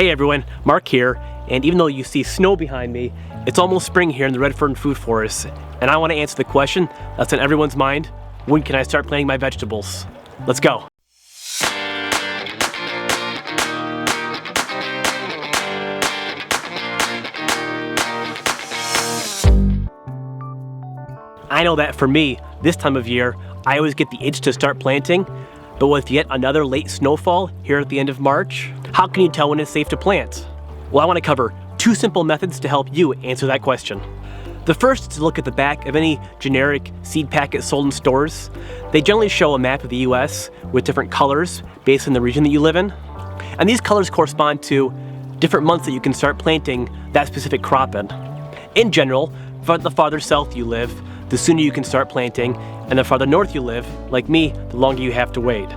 Hey everyone, Mark here, and even though you see snow behind me, it's almost spring here in the Redfern food forest, and I want to answer the question that's on everyone's mind: when can I start planting my vegetables? Let's go. I know that for me, this time of year, I always get the itch to start planting, but with yet another late snowfall here at the end of March, how can you tell when it's safe to plant? Well, I want to cover two simple methods to help you answer that question. The first is to look at the back of any generic seed packet sold in stores. They generally show a map of the US with different colors based on the region that you live in. And these colors correspond to different months that you can start planting that specific crop in. In general, the farther south you live, the sooner you can start planting, and the farther north you live, like me, the longer you have to wait.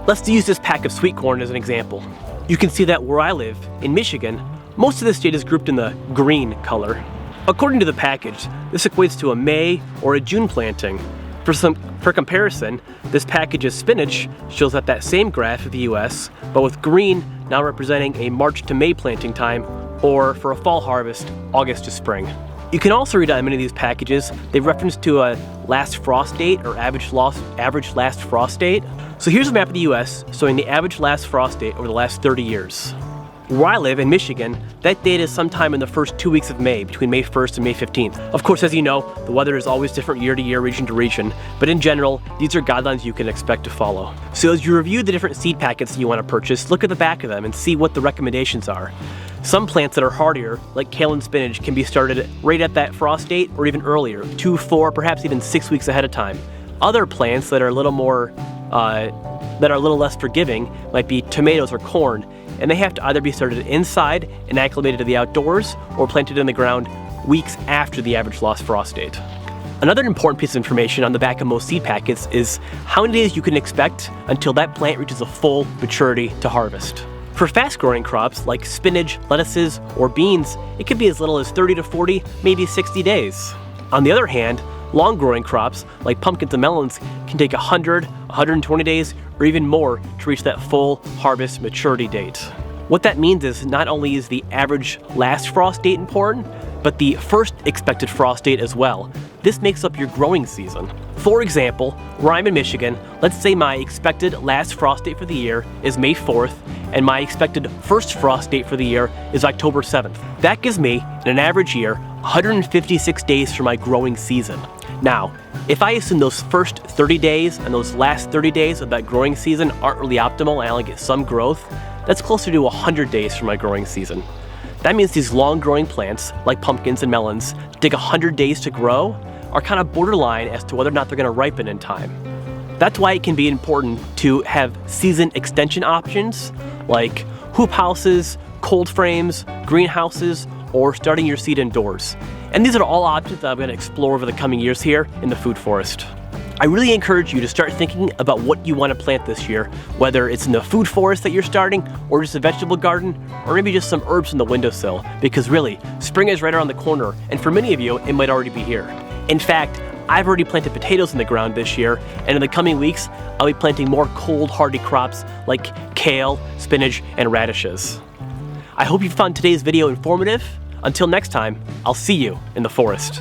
Let's use this pack of sweet corn as an example. You can see that where I live, in Michigan, most of the state is grouped in the green color. According to the package, this equates to a May or a June planting. For comparison, this package of spinach shows that same graph of the US, but with green now representing a March to May planting time, or for a fall harvest, August to spring. You can also read on many of these packages, they reference to a last frost date or average last frost date. So here's a map of the US showing the average last frost date over the last 30 years. Where I live in Michigan, that date is sometime in the first 2 weeks of May, between May 1st and May 15th. Of course, as you know, the weather is always different year to year, region to region, but in general, these are guidelines you can expect to follow. So as you review the different seed packets that you want to purchase, look at the back of them and see what the recommendations are. Some plants that are hardier, like kale and spinach, can be started right at that frost date or even earlier, 2, 4, perhaps even 6 weeks ahead of time. Other plants that are a little less forgiving might be tomatoes or corn, and they have to either be started inside and acclimated to the outdoors or planted in the ground weeks after the average last frost date. Another important piece of information on the back of most seed packets is how many days you can expect until that plant reaches a full maturity to harvest. For fast-growing crops like spinach, lettuces, or beans, it could be as little as 30 to 40, maybe 60 days. On the other hand, long-growing crops like pumpkins and melons can take 100, 120 days, or even more to reach that full harvest maturity date. What that means is not only is the average last frost date important, but the first expected frost date as well. This makes up your growing season. For example, where I'm in Michigan, let's say my expected last frost date for the year is May 4th, and my expected first frost date for the year is October 7th. That gives me, in an average year, 156 days for my growing season. Now, if I assume those first 30 days and those last 30 days of that growing season aren't really optimal and I only get some growth, that's closer to 100 days for my growing season. That means these long-growing plants, like pumpkins and melons, that take 100 days to grow, are kind of borderline as to whether or not they're going to ripen in time. That's why it can be important to have season extension options, like hoop houses, cold frames, greenhouses, or starting your seed indoors. And these are all options that I'm going to explore over the coming years here in the food forest. I really encourage you to start thinking about what you want to plant this year, whether it's in the food forest that you're starting, or just a vegetable garden, or maybe just some herbs in the windowsill, because really, spring is right around the corner, and for many of you, it might already be here. In fact, I've already planted potatoes in the ground this year, and in the coming weeks, I'll be planting more cold, hardy crops like kale, spinach, and radishes. I hope you found today's video informative. Until next time, I'll see you in the forest.